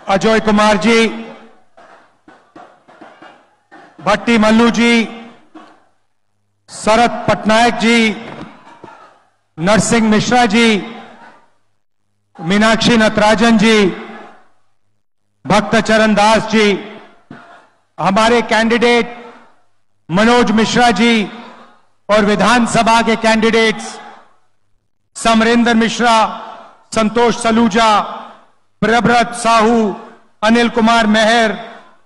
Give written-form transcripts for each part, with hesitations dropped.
अजय कुमार जी, भट्टी मल्लू जी, शरद पटनायक जी, नरसिंह मिश्रा जी, मीनाक्षी नटराजन जी, भक्त चरण दास जी, हमारे कैंडिडेट मनोज मिश्रा जी और विधानसभा के कैंडिडेट्स समरेंद्र मिश्रा, संतोष सलूजा, प्रभव्रत साहू, अनिल कुमार मेहर,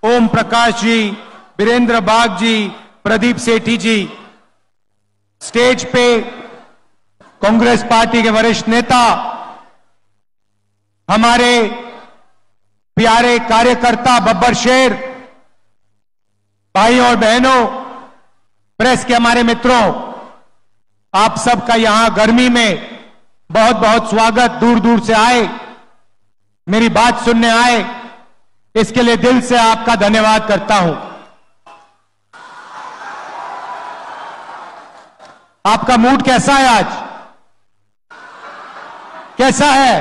ओम प्रकाश जी, वीरेंद्र बाग जी, प्रदीप सेठी जी। स्टेज पे कांग्रेस पार्टी के वरिष्ठ नेता, हमारे प्यारे कार्यकर्ता बब्बर शेर, भाई और बहनों, प्रेस के हमारे मित्रों, आप सबका यहां गर्मी में बहुत बहुत स्वागत। दूर दूर से आए, मेरी बात सुनने आए, इसके लिए दिल से आपका धन्यवाद करता हूं। आपका मूड कैसा है आज? कैसा है?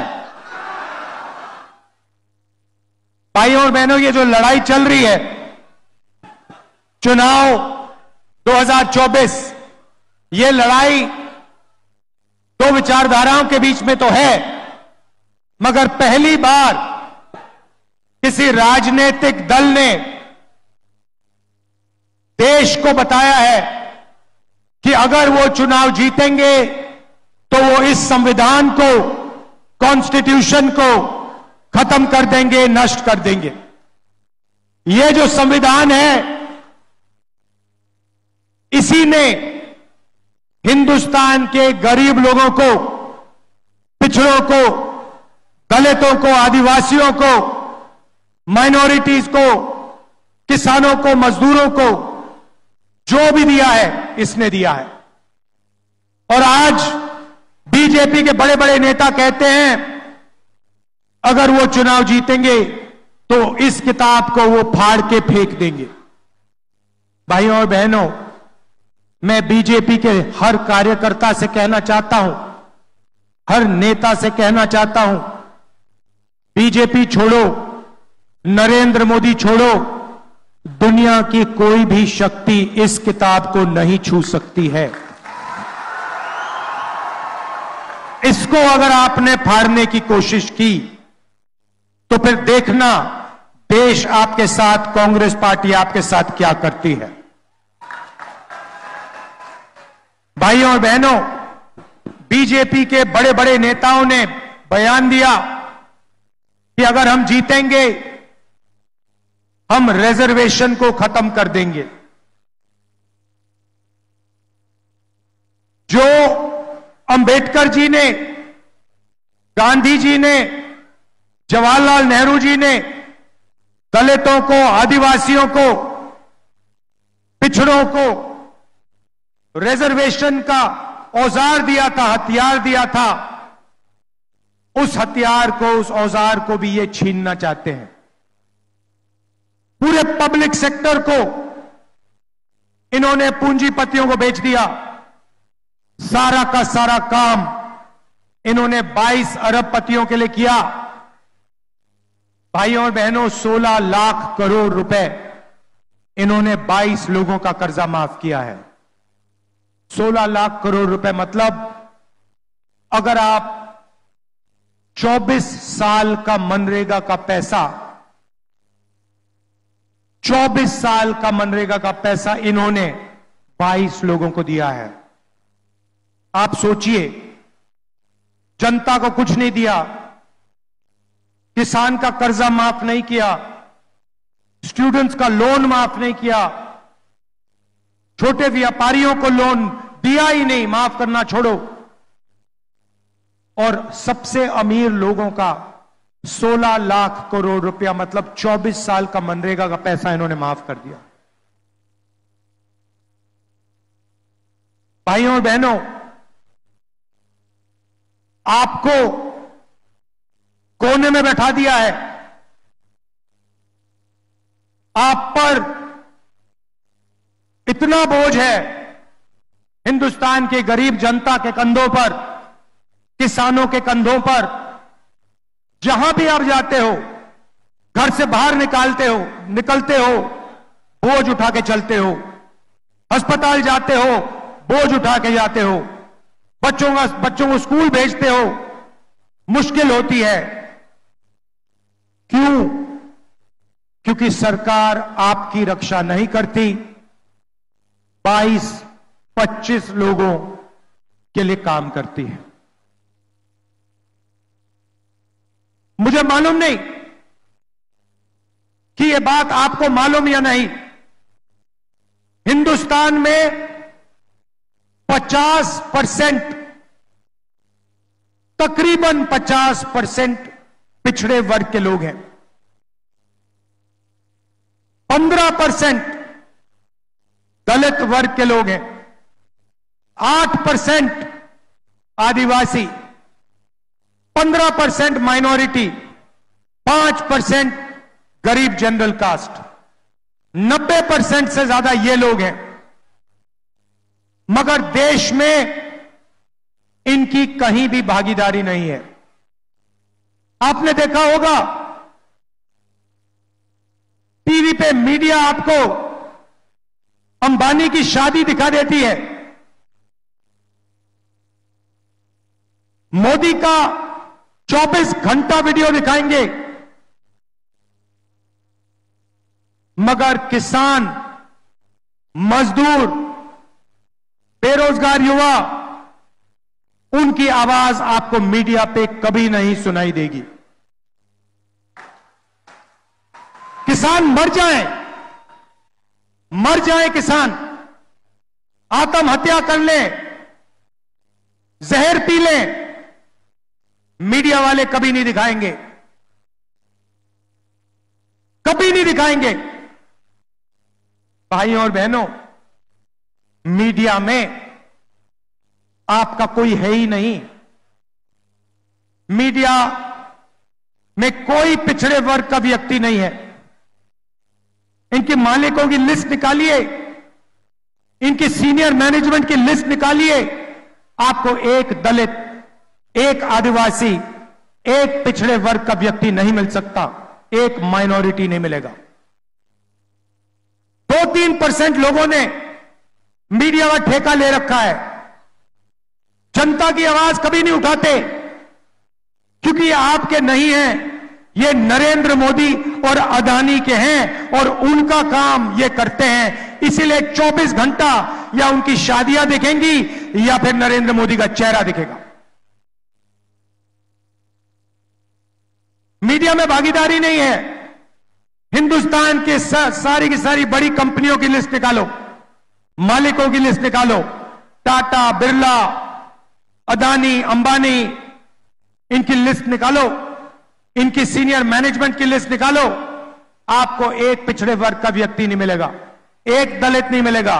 भाइयों और बहनों, ये जो लड़ाई चल रही है, चुनाव 2024, ये लड़ाई दो विचारधाराओं के बीच में तो है, मगर पहली बार किसी राजनीतिक दल ने देश को बताया है कि अगर वो चुनाव जीतेंगे तो वो इस संविधान को, कॉन्स्टिट्यूशन को खत्म कर देंगे, नष्ट कर देंगे। ये जो संविधान है, इसी ने हिंदुस्तान के गरीब लोगों को, पिछड़ों को, दलितों को, आदिवासियों को, माइनॉरिटीज को, किसानों को, मजदूरों को जो भी दिया है, इसने दिया है। और आज बीजेपी के बड़े बड़े नेता कहते हैं अगर वो चुनाव जीतेंगे तो इस किताब को वो फाड़ के फेंक देंगे। भाइयों और बहनों, मैं बीजेपी के हर कार्यकर्ता से कहना चाहता हूं, हर नेता से कहना चाहता हूं, बीजेपी छोड़ो, नरेंद्र मोदी छोड़ो, दुनिया की कोई भी शक्ति इस किताब को नहीं छू सकती है। इसको अगर आपने फाड़ने की कोशिश की तो फिर देखना देश आपके साथ, कांग्रेस पार्टी आपके साथ क्या करती है। भाइयों और बहनों, बीजेपी के बड़े बड़े नेताओं ने बयान दिया कि अगर हम जीतेंगे हम रिजर्वेशन को खत्म कर देंगे। जो अंबेडकर जी ने, गांधी जी ने, जवाहरलाल नेहरू जी ने दलितों को, आदिवासियों को, पिछड़ों को रिजर्वेशन का औजार दिया था, हथियार दिया था, उस हथियार को, उस औजार को भी ये छीनना चाहते हैं। पूरे पब्लिक सेक्टर को इन्होंने पूंजीपतियों को बेच दिया। सारा का सारा काम इन्होंने 22 अरबपतियों के लिए किया। भाइयों और बहनों, 16 लाख करोड़ रुपए इन्होंने 22 लोगों का कर्जा माफ किया है। 16 लाख करोड़ रुपए मतलब अगर आप 24 साल का मनरेगा का पैसा, 24 साल का मनरेगा का पैसा इन्होंने 22 लोगों को दिया है। आप सोचिए, जनता को कुछ नहीं दिया, किसान का कर्जा माफ नहीं किया, स्टूडेंट्स का लोन माफ नहीं किया, छोटे व्यापारियों को लोन दिया ही नहीं, माफ करना छोड़ो, और सबसे अमीर लोगों का 16 लाख करोड़ रुपया मतलब 24 साल का मनरेगा का पैसा इन्होंने माफ कर दिया। भाइयों और बहनों, आपको कोने में बैठा दिया है। आप पर इतना बोझ है हिंदुस्तान के गरीब जनता के कंधों पर, किसानों के कंधों पर। जहां भी आप जाते हो, घर से बाहर निकलते हो बोझ उठा के चलते हो, अस्पताल जाते हो बोझ उठा के जाते हो, बच्चों को स्कूल भेजते हो, मुश्किल होती है। क्यों? क्योंकि सरकार आपकी रक्षा नहीं करती, 22-25 लोगों के लिए काम करती है। मुझे मालूम नहीं कि यह बात आपको मालूम या नहीं, हिंदुस्तान में 50%, तकरीबन 50% पिछड़े वर्ग के लोग हैं, 15% दलित वर्ग के लोग हैं, 8% आदिवासी, 15% माइनॉरिटी, 5% गरीब जनरल कास्ट, 90% से ज्यादा ये लोग हैं। मगर देश में इनकी कहीं भी भागीदारी नहीं है। आपने देखा होगा टीवी पे मीडिया आपको अंबानी की शादी दिखा देती है, मोदी का 24 घंटा वीडियो दिखाएंगे, मगर किसान, मजदूर, बेरोजगार युवा, उनकी आवाज आपको मीडिया पे कभी नहीं सुनाई देगी। किसान मर जाए किसान, आत्महत्या कर ले, जहर पी ले, मीडिया वाले कभी नहीं दिखाएंगे, कभी नहीं दिखाएंगे। भाइयों और बहनों, मीडिया में आपका कोई है ही नहीं। मीडिया में कोई पिछड़े वर्ग का व्यक्ति नहीं है। इनके मालिकों की लिस्ट निकालिए, इनकी सीनियर मैनेजमेंट की लिस्ट निकालिए, आपको एक दलित, एक आदिवासी, एक पिछड़े वर्ग का व्यक्ति नहीं मिल सकता, एक माइनॉरिटी नहीं मिलेगा। 2-3% लोगों ने मीडिया का ठेका ले रखा है, जनता की आवाज कभी नहीं उठाते, क्योंकि ये आपके नहीं हैं, ये नरेंद्र मोदी और अदानी के हैं और उनका काम ये करते हैं। इसीलिए 24 घंटा या उनकी शादियां दिखेंगी या फिर नरेंद्र मोदी का चेहरा दिखेगा। मीडिया में भागीदारी नहीं है। हिंदुस्तान के सारी की सारी बड़ी कंपनियों की लिस्ट निकालो, मालिकों की लिस्ट निकालो, टाटा, बिरला, अदानी, अंबानी, इनकी लिस्ट निकालो, इनकी सीनियर मैनेजमेंट की लिस्ट निकालो, आपको एक पिछड़े वर्ग का व्यक्ति नहीं मिलेगा, एक दलित नहीं मिलेगा,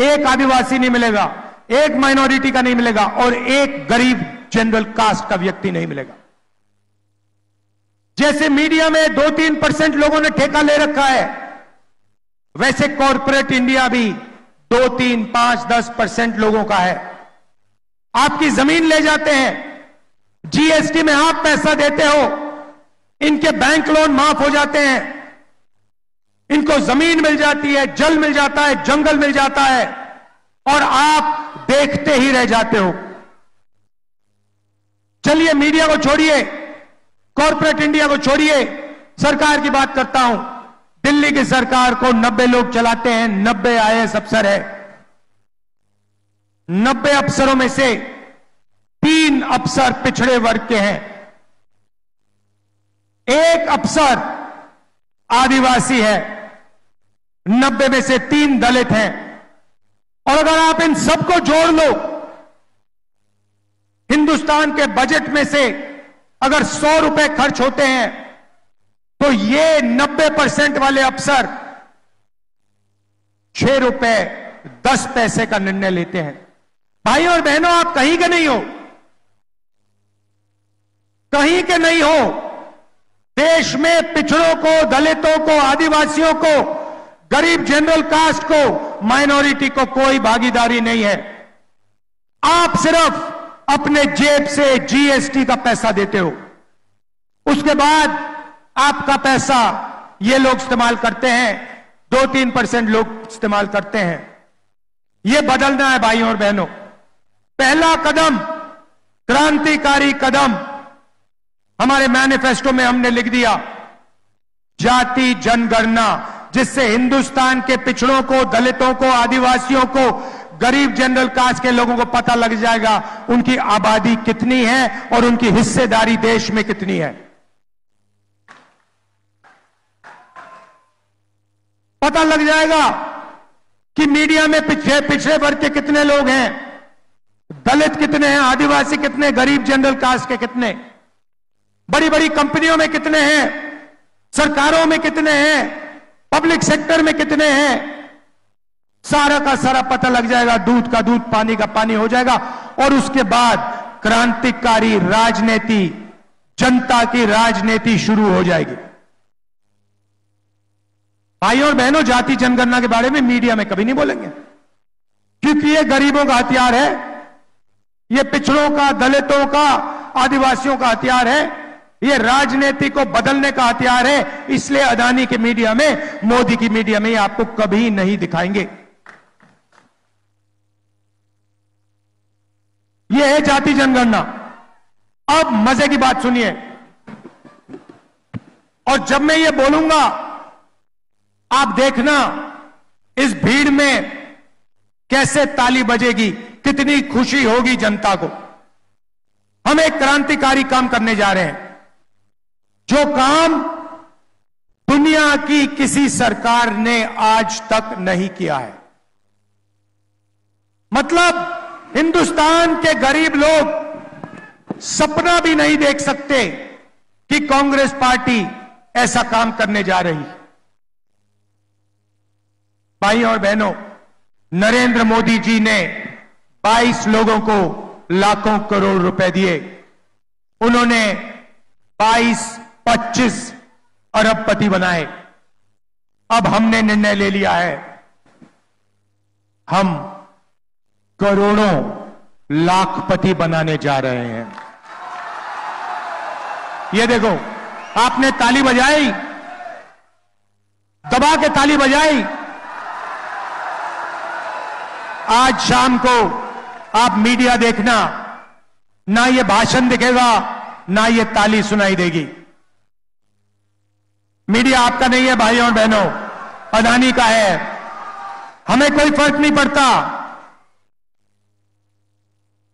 एक आदिवासी नहीं मिलेगा, एक माइनॉरिटी का नहीं मिलेगा और एक गरीब जनरल कास्ट का व्यक्ति नहीं मिलेगा। जैसे मीडिया में 2-3% लोगों ने ठेका ले रखा है, वैसे कॉर्पोरेट इंडिया भी 2-3, 5, 10% लोगों का है। आपकी जमीन ले जाते हैं, जीएसटी में आप पैसा देते हो, इनके बैंक लोन माफ हो जाते हैं, इनको जमीन मिल जाती है, जल मिल जाता है, जंगल मिल जाता है और आप देखते ही रह जाते हो। चलिए मीडिया को छोड़िए, कॉर्पोरेट इंडिया को छोड़िए, सरकार की बात करता हूं। दिल्ली की सरकार को 90 लोग चलाते हैं, 90 आईएएस अफसर है। 90 अफसरों में से 3 अफसर पिछड़े वर्ग के हैं, एक अफसर आदिवासी है, 90 में से 3 दलित हैं। और अगर आप इन सबको जोड़ लो, हिंदुस्तान के बजट में से अगर 100 रुपए खर्च होते हैं तो ये 90% वाले अफसर 6 रुपए 10 पैसे का निर्णय लेते हैं। भाइयों और बहनों, आप कहीं के नहीं हो, कहीं के नहीं हो। देश में पिछड़ों को, दलितों को, आदिवासियों को, गरीब जनरल कास्ट को, माइनॉरिटी को कोई भागीदारी नहीं है। आप सिर्फ अपने जेब से जीएसटी का पैसा देते हो, उसके बाद आपका पैसा ये लोग इस्तेमाल करते हैं, 2-3% लोग इस्तेमाल करते हैं। ये बदलना है भाइयों और बहनों। पहला कदम, क्रांतिकारी कदम हमारे मैनिफेस्टो में हमने लिख दिया, जाति जनगणना, जिससे हिंदुस्तान के पिछड़ों को, दलितों को, आदिवासियों को, गरीब जनरल कास्ट के लोगों को पता लग जाएगा उनकी आबादी कितनी है और उनकी हिस्सेदारी देश में कितनी है। पता लग जाएगा कि मीडिया में पिछड़े वर्ग के कितने लोग हैं, दलित कितने हैं, आदिवासी कितने, गरीब जनरल कास्ट के कितने, बड़ी बड़ी कंपनियों में कितने हैं, सरकारों में कितने हैं, पब्लिक सेक्टर में कितने हैं, सारा का सारा पता लग जाएगा। दूध का दूध, पानी का पानी हो जाएगा। और उसके बाद क्रांतिकारी राजनीति, जनता की राजनीति शुरू हो जाएगी। भाइयों और बहनों, जाति जनगणना के बारे में मीडिया में कभी नहीं बोलेंगे, क्योंकि ये गरीबों का हथियार है, ये पिछड़ों का, दलितों का, आदिवासियों का हथियार है, ये राजनीति को बदलने का हथियार है। इसलिए अदानी के मीडिया में, मोदी की मीडिया में आपको कभी नहीं दिखाएंगे। ये है जाति जनगणना। अब मजे की बात सुनिए, और जब मैं ये बोलूंगा आप देखना इस भीड़ में कैसे ताली बजेगी, कितनी खुशी होगी जनता को। हम एक क्रांतिकारी काम करने जा रहे हैं, जो काम दुनिया की किसी सरकार ने आज तक नहीं किया है। मतलब हिंदुस्तान के गरीब लोग सपना भी नहीं देख सकते कि कांग्रेस पार्टी ऐसा काम करने जा रही है। भाइयों और बहनों, नरेंद्र मोदी जी ने 22 लोगों को लाखों करोड़ रुपए दिए। उन्होंने 22-25 अरबपति बनाए। अब हमने निर्णय ले लिया है, हम करोड़ों लाखपति बनाने जा रहे हैं। ये देखो, आपने ताली बजाई, दबा के ताली बजाई। आज शाम को आप मीडिया देखना, ना ये भाषण दिखेगा, ना ये ताली सुनाई देगी। मीडिया आपका नहीं है भाइयों और बहनों, अदानी का है। हमें कोई फर्क नहीं पड़ता।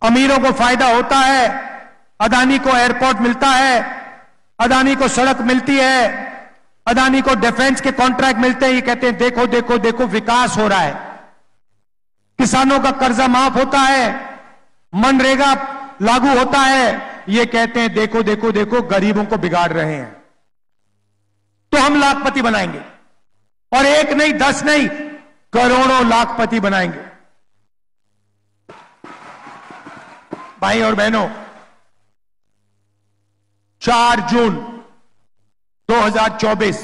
अमीरों को फायदा होता है, अदानी को एयरपोर्ट मिलता है, अदानी को सड़क मिलती है, अदानी को डिफेंस के कॉन्ट्रैक्ट मिलते हैं। ये कहते हैं देखो देखो देखो विकास हो रहा है, किसानों का कर्जा माफ होता है, मनरेगा लागू होता है। ये कहते हैं देखो देखो देखो गरीबों को बिगाड़ रहे हैं। तो हम लाखपति बनाएंगे, और एक नहीं, 10 नहीं, करोड़ों लाखपति बनाएंगे। भाई और बहनों, 4 जून 2024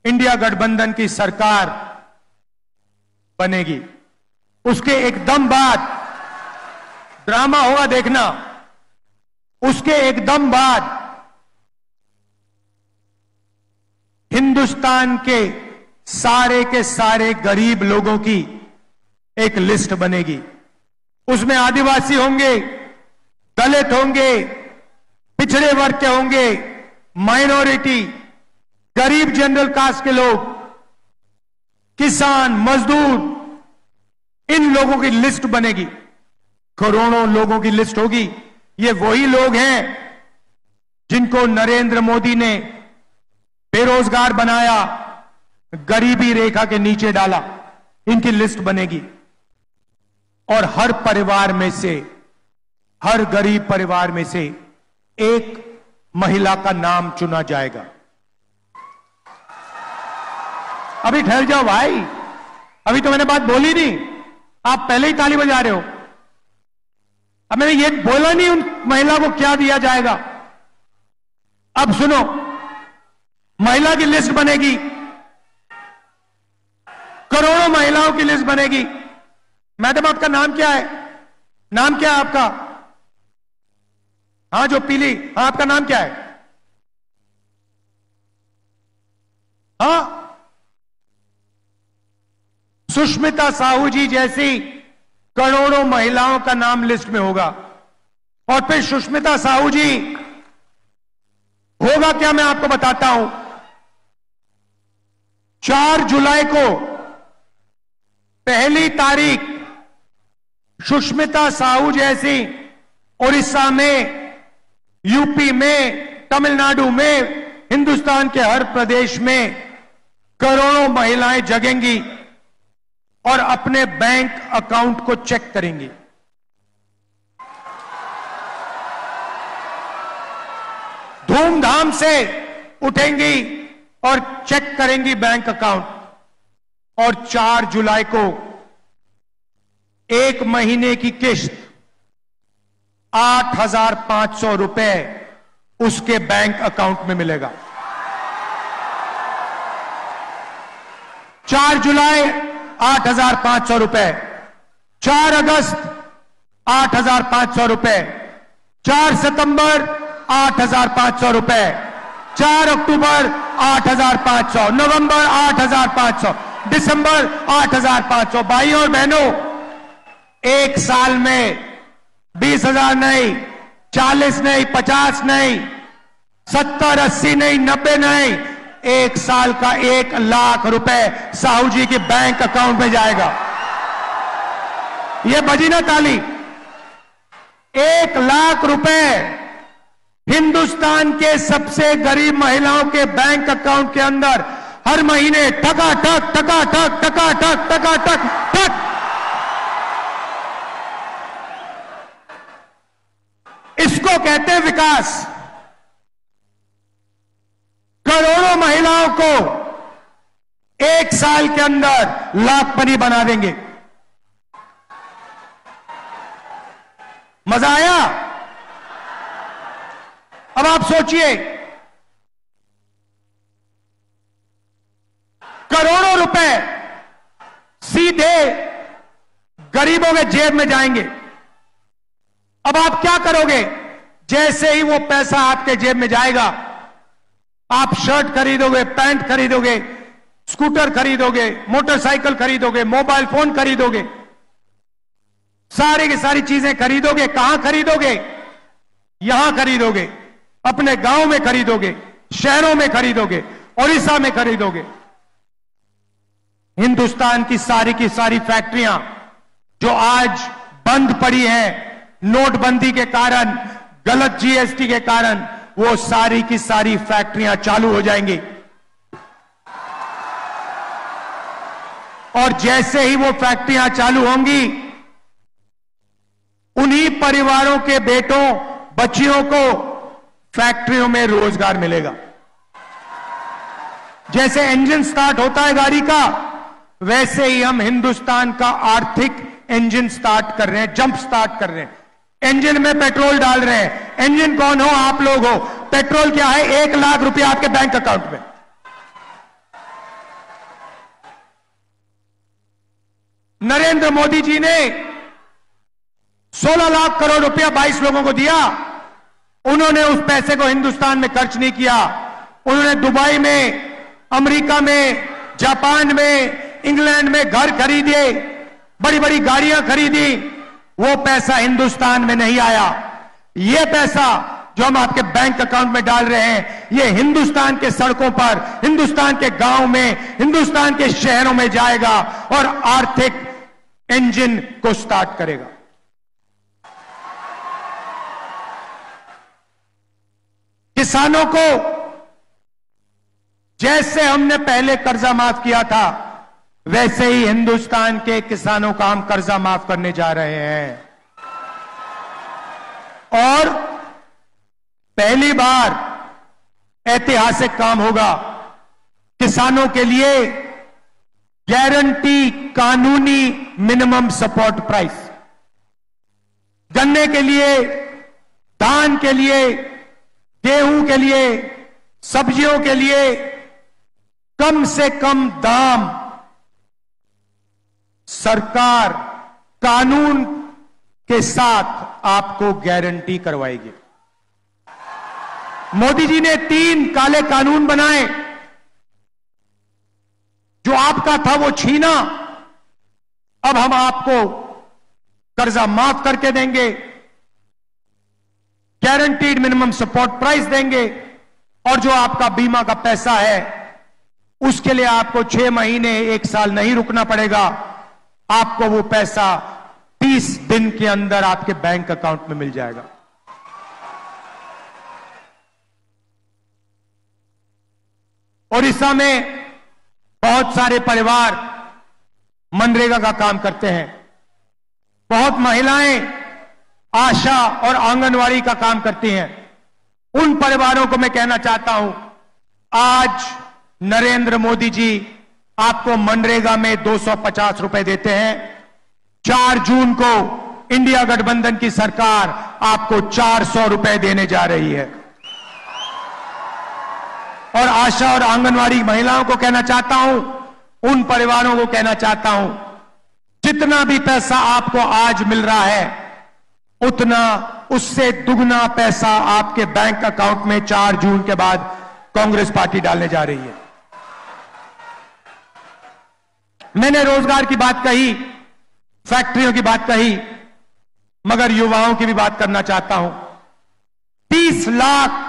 इंडिया गठबंधन की सरकार बनेगी। उसके एकदम बाद ड्रामा होगा, देखना। उसके एकदम बाद हिंदुस्तान के सारे गरीब लोगों की एक लिस्ट बनेगी। उसमें आदिवासी होंगे, दलित होंगे, पिछड़े वर्ग के होंगे, माइनॉरिटी, गरीब जनरल कास्ट के लोग, किसान, मजदूर, इन लोगों की लिस्ट बनेगी। करोड़ों लोगों की लिस्ट होगी। ये वही लोग हैं जिनको नरेंद्र मोदी ने बेरोजगार बनाया, गरीबी रेखा के नीचे डाला। इनकी लिस्ट बनेगी, और हर परिवार में से, हर गरीब परिवार में से एक महिला का नाम चुना जाएगा। अभी ठहर जाओ भाई, अभी तो मैंने बात बोली नहीं, आप पहले ही ताली बजा रहे हो। अब मैंने ये बोला नहीं उन महिला को क्या दिया जाएगा। अब सुनो, महिला की लिस्ट बनेगी, करोड़ों महिलाओं की लिस्ट बनेगी। मैडम आपका नाम क्या है? नाम क्या है आपका? हाँ जो पीली, हाँ आपका नाम क्या है? हां, सुष्मिता साहू जी जैसी करोड़ों महिलाओं का नाम लिस्ट में होगा। और फिर सुष्मिता साहू जी होगा क्या, मैं आपको बताता हूं। 4 जुलाई को पहली तारीख सुष्मिता साहू जैसी उड़ीसा में, यूपी में, तमिलनाडु में, हिंदुस्तान के हर प्रदेश में करोड़ों महिलाएं जगेंगी और अपने बैंक अकाउंट को चेक करेंगी। धूमधाम से उठेंगी और चेक करेंगी बैंक अकाउंट। और 4 जुलाई को 1 महीने की किस्त 8,500 रुपए उसके बैंक अकाउंट में मिलेगा। 4 जुलाई 8,500 रुपए, 4 अगस्त 8,500 रुपए, 4 सितंबर 8,500 रुपए, 4 अक्टूबर 8,500, नवंबर 8,500, दिसंबर 8,500। भाइयों और बहनों, एक साल में 20,000 नहीं, 40 नहीं, 50 नहीं, 70, 80 नहीं, 90 नहीं, एक साल का 1 लाख रुपए साहू जी के बैंक अकाउंट में जाएगा। यह बजी ना ताली। 1 लाख रुपए हिंदुस्तान के सबसे गरीब महिलाओं के बैंक अकाउंट के अंदर हर महीने टकाटक टकाटक टकाटक टकाटक टक। इसको कहते हैं विकास। करोड़ों महिलाओं को 1 साल के अंदर लाखपति बना देंगे। मजा आया? अब आप सोचिए, करोड़ों रुपए सीधे गरीबों के जेब में जाएंगे। अब आप क्या करोगे? जैसे ही वो पैसा आपके जेब में जाएगा, आप शर्ट खरीदोगे, पैंट खरीदोगे, स्कूटर खरीदोगे, मोटरसाइकिल खरीदोगे, मोबाइल फोन खरीदोगे, सारी की सारी चीजें खरीदोगे। कहां खरीदोगे? यहां खरीदोगे, अपने गांव में खरीदोगे, शहरों में खरीदोगे, उड़ीसा में खरीदोगे। हिंदुस्तान की सारी फैक्ट्रियां जो आज बंद पड़ी हैं नोटबंदी के कारण, गलत जीएसटी के कारण, वो सारी की सारी फैक्ट्रियां चालू हो जाएंगी। और जैसे ही वो फैक्ट्रियां चालू होंगी, उन्हीं परिवारों के बेटों बच्चियों को फैक्ट्रियों में रोजगार मिलेगा। जैसे इंजन स्टार्ट होता है गाड़ी का, वैसे ही हम हिंदुस्तान का आर्थिक इंजन स्टार्ट कर रहे हैं, जंप स्टार्ट कर रहे हैं। इंजन में पेट्रोल डाल रहे हैं। इंजन कौन हो? आप लोग हो। पेट्रोल क्या है? 1 लाख रुपया आपके बैंक अकाउंट में। नरेंद्र मोदी जी ने 16 लाख करोड़ रुपया 22 लोगों को दिया। उन्होंने उस पैसे को हिंदुस्तान में खर्च नहीं किया। उन्होंने दुबई में, अमेरिका में, जापान में, इंग्लैंड में घर खरीदे, बड़ी बड़ी गाड़ियां खरीदी। वो पैसा हिंदुस्तान में नहीं आया। ये पैसा जो हम आपके बैंक अकाउंट में डाल रहे हैं, ये हिंदुस्तान के सड़कों पर, हिंदुस्तान के गांव में, हिंदुस्तान के शहरों में जाएगा और आर्थिक इंजन को स्टार्ट करेगा। किसानों को जैसे हमने पहले कर्जा माफ किया था, वैसे ही हिंदुस्तान के किसानों का हम कर्जा माफ करने जा रहे हैं। और पहली बार ऐतिहासिक काम होगा। किसानों के लिए गारंटी कानूनी मिनिमम सपोर्ट प्राइस, गन्ने के लिए, धान के लिए, गेहूं के लिए, सब्जियों के लिए कम से कम दाम सरकार कानून के साथ आपको गारंटी करवाएगी। मोदी जी ने 3 काले कानून बनाए। आपका था वो छीना, अब हम आपको कर्जा माफ करके देंगे, गारंटीड मिनिमम सपोर्ट प्राइस देंगे, और जो आपका बीमा का पैसा है उसके लिए आपको 6 महीने 1 साल नहीं रुकना पड़ेगा। आपको वो पैसा 30 दिन के अंदर आपके बैंक अकाउंट में मिल जाएगा। ओडिशा में बहुत सारे परिवार मनरेगा का काम करते हैं, बहुत महिलाएं आशा और आंगनवाड़ी का काम करती हैं। उन परिवारों को मैं कहना चाहता हूं, आज नरेंद्र मोदी जी आपको मनरेगा में 250 रुपए देते हैं। 4 जून को इंडिया गठबंधन की सरकार आपको 400 रुपए देने जा रही है। और आशा और आंगनवाड़ी महिलाओं को कहना चाहता हूं, उन परिवारों को कहना चाहता हूं, जितना भी पैसा आपको आज मिल रहा है उतना उससे दुगना पैसा आपके बैंक अकाउंट में 4 जून के बाद कांग्रेस पार्टी डालने जा रही है। मैंने रोजगार की बात कही, फैक्ट्रियों की बात कही, मगर युवाओं की भी बात करना चाहता हूं। 30 लाख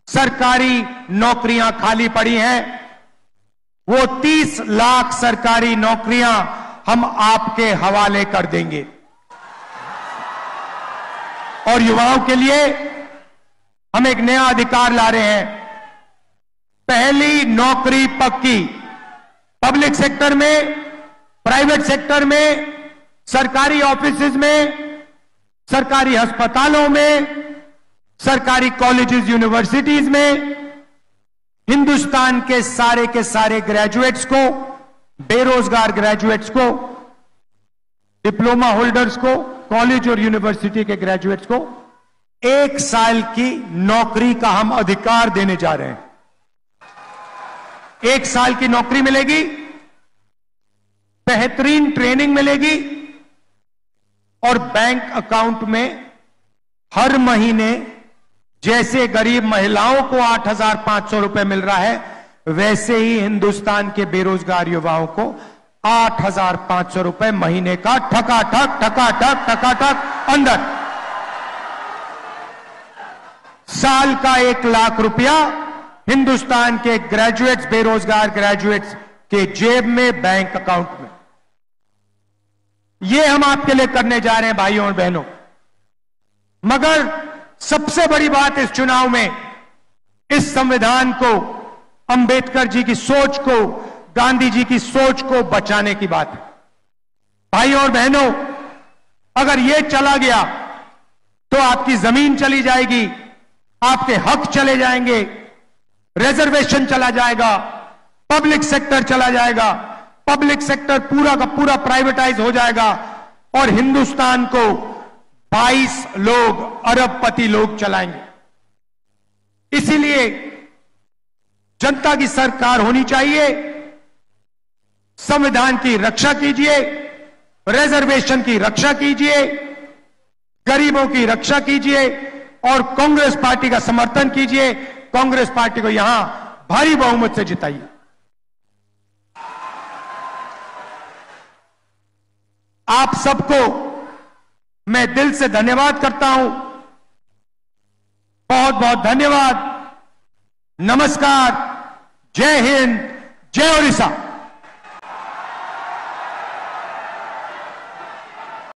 सरकारी नौकरियां खाली पड़ी हैं। वो 30 लाख सरकारी नौकरियां हम आपके हवाले कर देंगे। और युवाओं के लिए हम एक नया अधिकार ला रहे हैं, पहली नौकरी पक्की। पब्लिक सेक्टर में, प्राइवेट सेक्टर में, सरकारी ऑफिसेज में, सरकारी अस्पतालों में, सरकारी कॉलेजेस यूनिवर्सिटीज में हिंदुस्तान के सारे ग्रेजुएट्स को, बेरोजगार ग्रेजुएट्स को, डिप्लोमा होल्डर्स को, कॉलेज और यूनिवर्सिटी के ग्रेजुएट्स को 1 साल की नौकरी का हम अधिकार देने जा रहे हैं। 1 साल की नौकरी मिलेगी, बेहतरीन ट्रेनिंग मिलेगी और बैंक अकाउंट में हर महीने जैसे गरीब महिलाओं को 8,500 रुपए मिल रहा है, वैसे ही हिंदुस्तान के बेरोजगार युवाओं को 8,500 रुपए महीने का ठकाठक अंदर। साल का 1 लाख रुपया हिंदुस्तान के ग्रेजुएट्स, बेरोजगार ग्रेजुएट्स के जेब में, बैंक अकाउंट में। यह हम आपके लिए करने जा रहे हैं भाइयों और बहनों। मगर सबसे बड़ी बात इस चुनाव में, इस संविधान को, अंबेडकर जी की सोच को, गांधी जी की सोच को बचाने की बात है। भाइयों और बहनों, अगर यह चला गया तो आपकी जमीन चली जाएगी, आपके हक चले जाएंगे, रिजर्वेशन चला जाएगा, पब्लिक सेक्टर चला जाएगा, पब्लिक सेक्टर पूरा का पूरा प्राइवेटाइज हो जाएगा और हिंदुस्तान को 22 लोग, अरबपति लोग चलाएंगे। इसीलिए जनता की सरकार होनी चाहिए। संविधान की रक्षा कीजिए, रिजर्वेशन की रक्षा कीजिए, गरीबों की रक्षा कीजिए और कांग्रेस पार्टी का समर्थन कीजिए। कांग्रेस पार्टी को यहां भारी बहुमत से जिताइए। आप सबको मैं दिल से धन्यवाद करता हूं। बहुत बहुत धन्यवाद। नमस्कार। जय हिंद, जय ओडिशा।